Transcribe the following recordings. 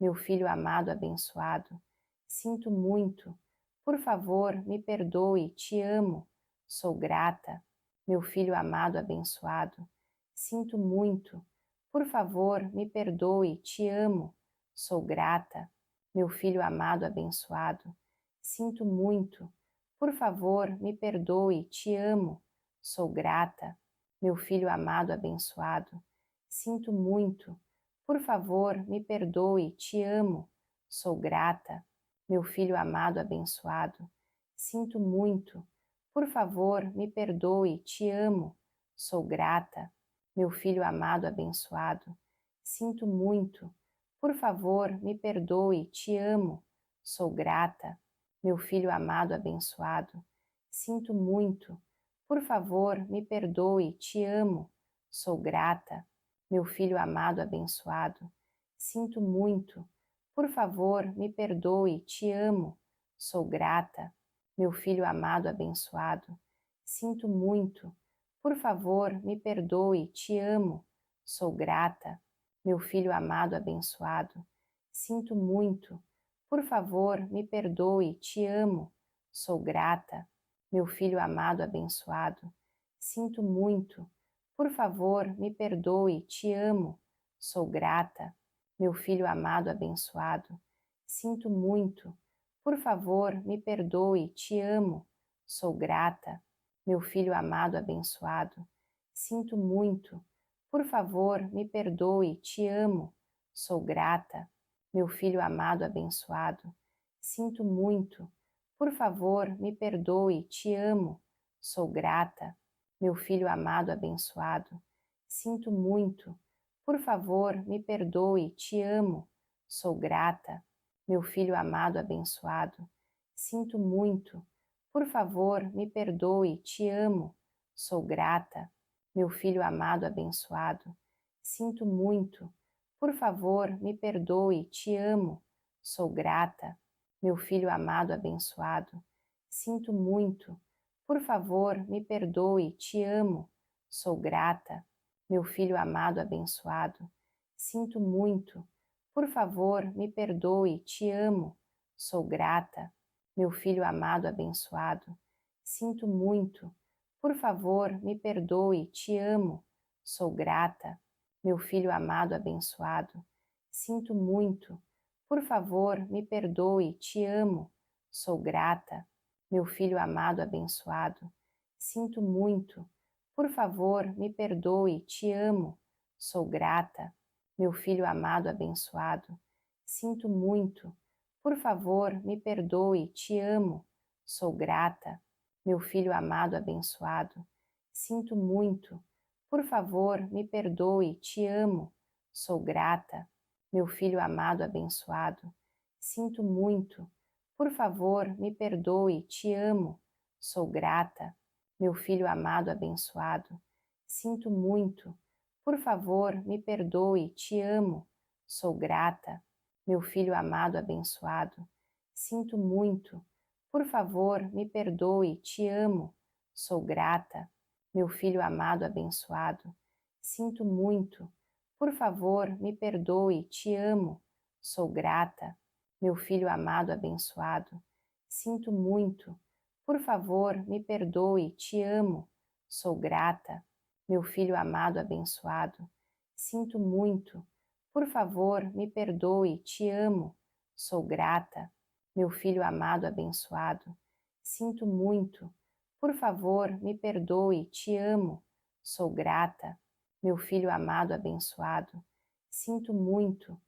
Meu filho amado abençoado, sinto muito. Por favor, me perdoe, te amo. Sou grata. Meu filho amado abençoado, sinto muito. Por favor, me perdoe, te amo. Sou grata. Meu filho amado abençoado, sinto muito. Por favor, me perdoe, te amo. Sou grata. Meu filho amado abençoado, sinto muito. Por favor, me perdoe, te amo. Sou grata. Meu filho amado abençoado, sinto muito. Por favor, me perdoe, te amo. Sou grata. Meu filho amado abençoado, sinto muito. Por favor, me perdoe, te amo. Sou grata. Meu filho amado abençoado, sinto muito. Por favor, me perdoe, te amo. Sou grata. Meu filho amado abençoado, sinto muito. Por favor, me perdoe, te amo. Sou grata. Meu filho amado abençoado, sinto muito. Por favor, me perdoe, te amo. Sou grata. Meu filho amado abençoado, sinto muito. Por favor, me perdoe, te amo. Sou grata. Meu filho amado abençoado, sinto muito. Por favor, me perdoe, te amo. Sou grata. Meu filho amado abençoado, sinto muito. Por favor, me perdoe, te amo. Sou grata. Meu filho amado abençoado, sinto muito. Por favor, me perdoe, te amo. Sou grata. Meu filho amado abençoado, sinto muito. Por favor, me perdoe, te amo. Sou grata. Meu filho amado abençoado, sinto muito. Por favor, me perdoe, te amo. Sou grata. Meu filho amado abençoado, sinto muito. Por favor, me perdoe, te amo. Sou grata. Meu filho amado abençoado, sinto muito. Por favor, me perdoe, te amo. Sou grata. Meu filho amado abençoado, sinto muito. Por favor, me perdoe, te amo. Sou grata. Meu filho amado abençoado, sinto muito. Por favor, me perdoe, te amo. Sou grata. Meu filho amado abençoado, sinto muito. Por favor, me perdoe, te amo. Sou grata. Meu filho amado abençoado, sinto muito. Por favor, me perdoe, te amo. Sou grata. Meu filho amado abençoado, sinto muito. Por favor, me perdoe, te amo. Sou grata. Meu filho amado abençoado, sinto muito. Por favor, me perdoe, te amo. Sou grata. Meu filho amado abençoado, sinto muito. Por favor, me perdoe, te amo. Sou grata. Meu filho amado abençoado, sinto muito. Por favor, me perdoe, te amo. Sou grata. Meu filho amado abençoado, sinto muito. Por favor, me perdoe, te amo. Sou grata. Meu filho amado abençoado, sinto muito. Por favor, me perdoe, te amo. Sou grata. Meu filho amado abençoado, sinto muito. Por favor, me perdoe, te amo. Sou grata. Meu filho amado abençoado, sinto muito. Por favor, me perdoe, te amo. Sou grata. Meu filho amado abençoado, sinto muito. Por favor, me perdoe, te amo. Sou grata. Meu filho amado abençoado, sinto muito. Por favor, me perdoe, te amo. Sou grata. Meu filho amado abençoado, sinto muito.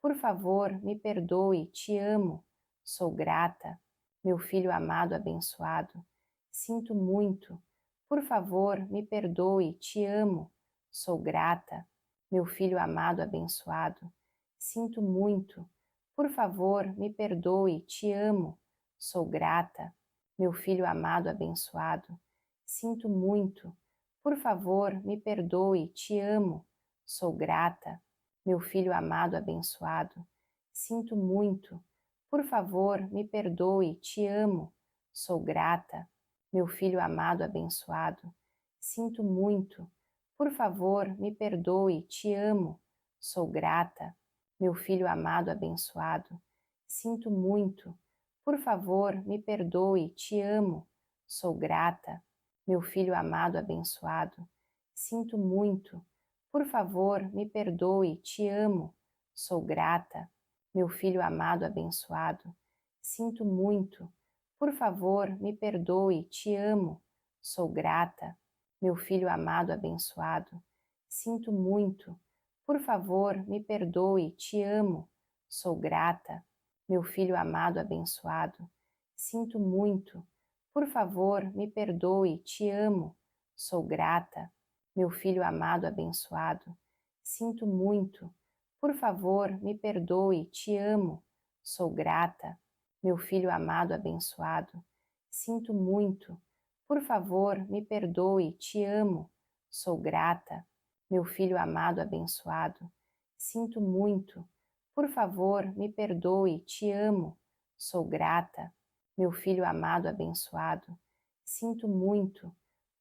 Por favor, me perdoe, te amo. Sou grata. Meu filho amado abençoado, sinto muito. Por favor, me perdoe, te amo. Sou grata. Meu filho amado abençoado, sinto muito. Por favor, me perdoe, te amo. Sou grata. Meu filho amado abençoado, sinto muito. Por favor, me perdoe, te amo. Sou grata. Meu filho amado abençoado, sinto muito. Por favor, me perdoe, te amo. Sou grata. Meu filho amado abençoado, sinto muito. Por favor, me perdoe, te amo. Sou grata. Meu filho amado abençoado, sinto muito. Por favor, me perdoe, te amo, sou grata. Meu filho amado abençoado, sinto muito. Por favor, me perdoe, te amo, sou grata. Meu filho amado abençoado, sinto muito. Por favor, me perdoe, te amo, sou grata. Meu filho amado abençoado, sinto muito. Por favor, me perdoe, te amo, sou grata. Meu filho amado abençoado, sinto muito. Por favor, me perdoe, te amo, sou grata. Meu filho amado abençoado, sinto muito. Por favor, me perdoe, te amo, sou grata. Meu filho amado abençoado, sinto muito. Por favor, me perdoe, te amo, sou grata. Meu filho amado abençoado, sinto muito. Por favor, me perdoe, te amo, sou grata. Meu filho amado abençoado, sinto muito.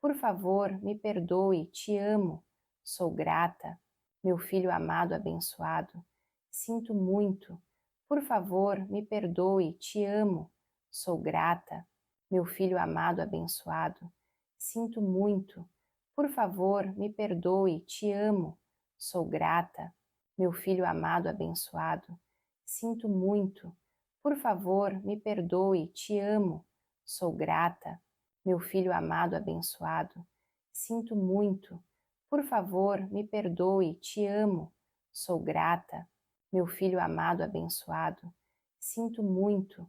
Por favor, me perdoe, te amo, sou grata. Meu filho amado abençoado, sinto muito. Por favor, me perdoe, te amo, sou grata. Meu filho amado abençoado, sinto muito. Por favor, me perdoe, te amo, sou grata. Meu filho amado abençoado, sinto muito. Por favor, me perdoe, te amo, sou grata. Meu filho amado abençoado, sinto muito. Por favor, me perdoe, te amo, sou grata. Meu filho amado abençoado, sinto muito.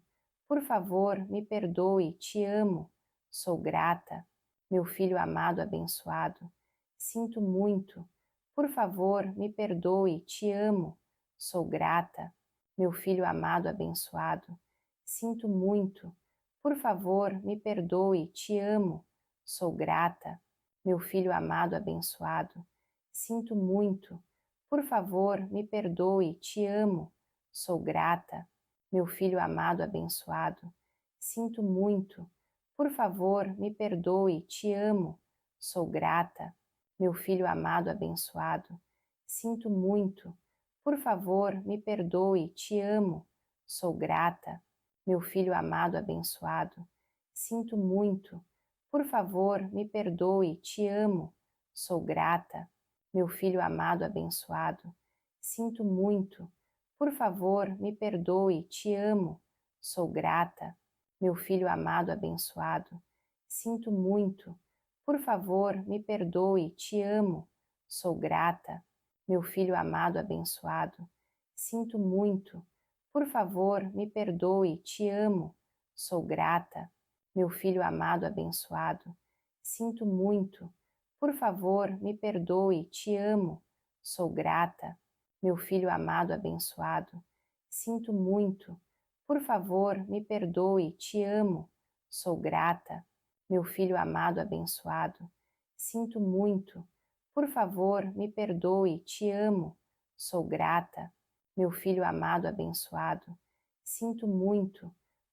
Por favor, me perdoe, te amo, sou grata. Meu filho amado abençoado, sinto muito. Por favor, me perdoe, te amo, sou grata. Meu filho amado abençoado, sinto muito. Por favor, me perdoe, te amo, sou grata. Meu filho amado abençoado, sinto muito. Por favor, me perdoe, te amo, sou grata. Meu filho amado abençoado, sinto muito. Por favor, me perdoe, te amo, sou grata. Meu filho amado abençoado, sinto muito. Por favor, me perdoe, te amo, sou grata. Meu filho amado abençoado, sinto muito. Por favor, me perdoe, te amo, sou grata. Meu filho amado abençoado, sinto muito. Por favor, me perdoe, te amo, sou grata. Meu filho amado abençoado, sinto muito. Por favor, me perdoe, te amo, sou grata. Meu filho amado abençoado, sinto muito. Por favor, me perdoe, te amo, sou grata. Meu filho amado abençoado, sinto muito. Por favor, me perdoe, te amo, sou grata. Meu filho amado abençoado, sinto muito. Por favor, me perdoe, te amo, sou grata. Meu filho amado abençoado, sinto muito. Por favor, me perdoe, te amo, sou grata. Meu filho amado abençoado, sinto muito.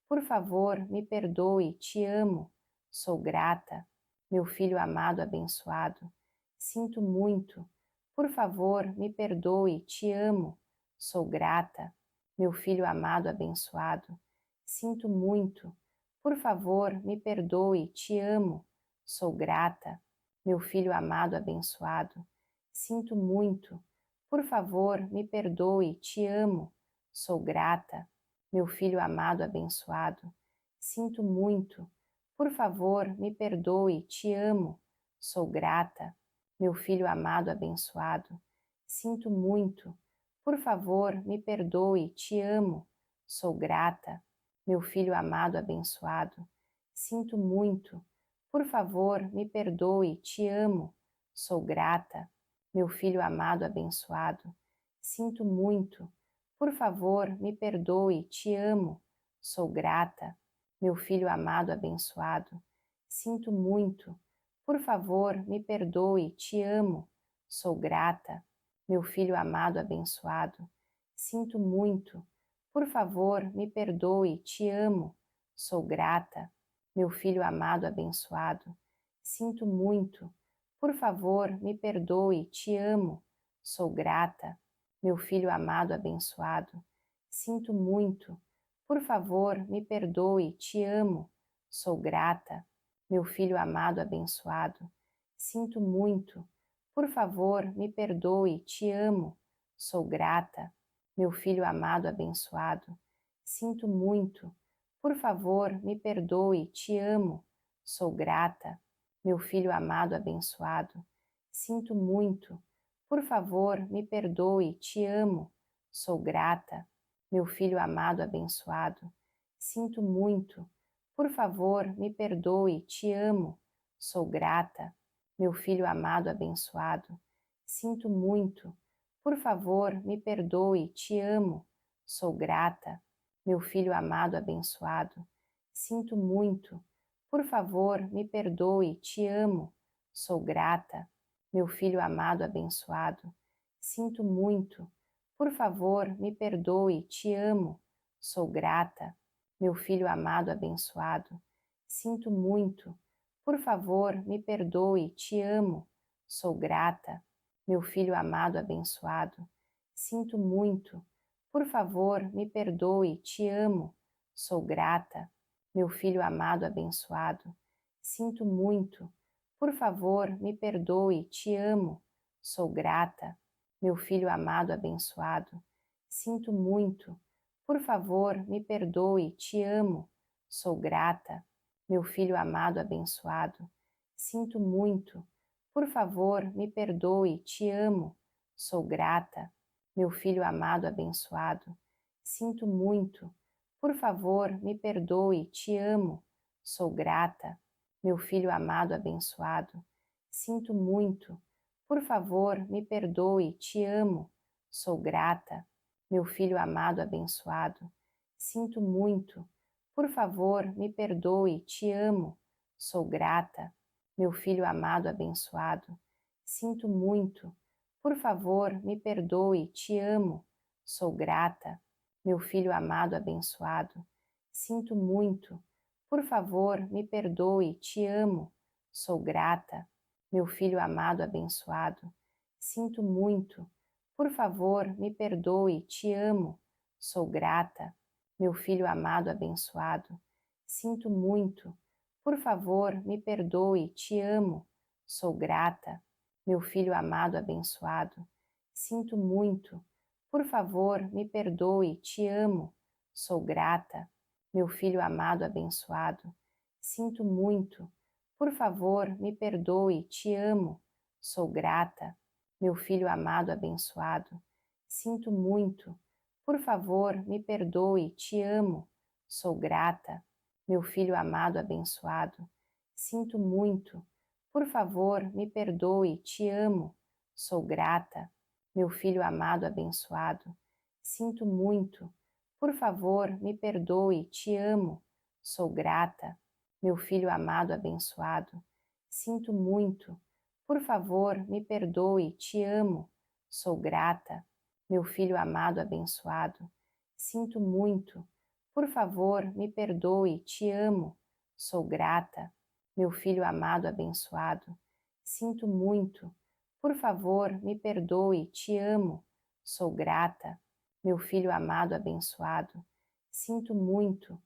Por favor, me perdoe, te amo, sou grata. Meu filho amado abençoado, sinto muito. Por favor, me perdoe, te amo, sou grata. Meu filho amado abençoado, sinto muito. Por favor, me perdoe, te amo, sou grata. Meu filho amado abençoado, sinto muito. Por favor, me perdoe, te amo, sou grata. Meu filho amado abençoado, sinto muito. Por favor, me perdoe, te amo, sou grata. Meu filho amado abençoado, sinto muito. Por favor, me perdoe, te amo, sou grata. Meu filho amado abençoado, sinto muito. Por favor, me perdoe, te amo, sou grata. Meu filho amado abençoado, sinto muito. Por favor, me perdoe, te amo, sou grata. Meu filho amado abençoado, sinto muito. Por favor, me perdoe, te amo, sou grata. Meu filho amado abençoado, sinto muito. Por favor, me perdoe, te amo, sou grata. Meu filho amado abençoado, sinto muito. Por favor, me perdoe, te amo, sou grata. Meu filho amado abençoado, sinto muito. Por favor, me perdoe, te amo. Sou grata. Meu filho amado abençoado, sinto muito. Por favor, me perdoe, te amo. Sou grata. Meu filho amado abençoado, sinto muito. Por favor, me perdoe, te amo. Sou grata. Meu filho amado abençoado, sinto muito. Por favor, me perdoe, te amo. Sou grata. Meu filho amado abençoado, sinto muito. Por favor, me perdoe, te amo. Sou grata. Meu filho amado abençoado, sinto muito. Por favor, me perdoe, te amo. Sou grata. Meu filho amado abençoado, sinto muito. Por favor, me perdoe, te amo. Sou grata. Meu filho amado abençoado, sinto muito. Por favor, me perdoe, te amo. Sou grata. Meu filho amado abençoado, sinto muito. Por favor, me perdoe, te amo. Sou grata. Meu filho amado abençoado, sinto muito. Por favor, me perdoe, te amo. Sou grata. Meu filho amado abençoado, sinto muito. Por favor, me perdoe, te amo. Sou grata. Meu filho amado abençoado, sinto muito. Por favor, me perdoe, te amo. Sou grata. Meu filho amado abençoado, sinto muito. Por favor, me perdoe, te amo. Sou grata. Meu filho amado abençoado, sinto muito. Por favor, me perdoe, te amo. Sou grata. Meu filho amado abençoado, sinto muito. Por favor, me perdoe, te amo. Sou grata. Meu filho amado abençoado, sinto muito. Por favor, me perdoe, te amo. Sou grata. Meu filho amado abençoado, sinto muito. Por favor, me perdoe, te amo. Sou grata. Meu filho amado abençoado, sinto muito. Por favor, me perdoe, te amo. Sou grata. Meu filho amado abençoado, sinto muito. Por favor, me perdoe, te amo. Sou grata. Meu filho amado abençoado, sinto muito. Por favor, me perdoe, te amo. Sou grata. Meu filho amado abençoado, sinto muito. Por favor, me perdoe, te amo. Sou grata. Meu filho amado abençoado, sinto muito. Por favor, me perdoe, te amo. Sou grata. Meu filho amado abençoado, sinto muito. Por favor, me perdoe, te amo. Sou grata. Meu filho amado abençoado, sinto muito. Por favor, me perdoe, te amo. Sou grata. Meu filho amado abençoado, sinto muito. Por favor, me perdoe, te amo. Sou grata. Meu filho amado abençoado, sinto muito. Por favor, me perdoe, te amo. Sou grata. Meu filho amado abençoado, sinto muito. Por favor, me perdoe, te amo. Sou grata. Meu filho amado abençoado, sinto muito. Por favor, me perdoe, te amo. Sou grata. Meu filho amado abençoado, sinto muito.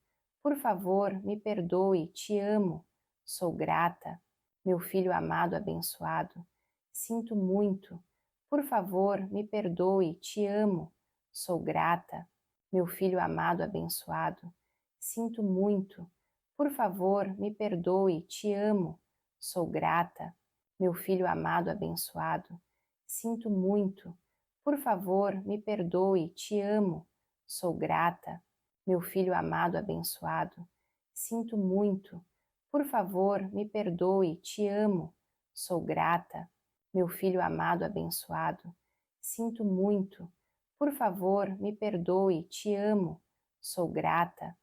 Por favor, me perdoe, te amo. Sou grata. Meu filho amado abençoado, sinto muito. Por favor, me perdoe, te amo. Sou grata. Meu filho amado abençoado, sinto muito. Por favor, me perdoe, te amo. Sou grata. Meu filho amado abençoado, sinto muito. Por favor, me perdoe, te amo. Sou grata. Meu filho amado abençoado, sinto muito. Por favor, me perdoe, te amo. Sou grata. Meu filho amado abençoado, sinto muito. Por favor, me perdoe, te amo. Sou grata.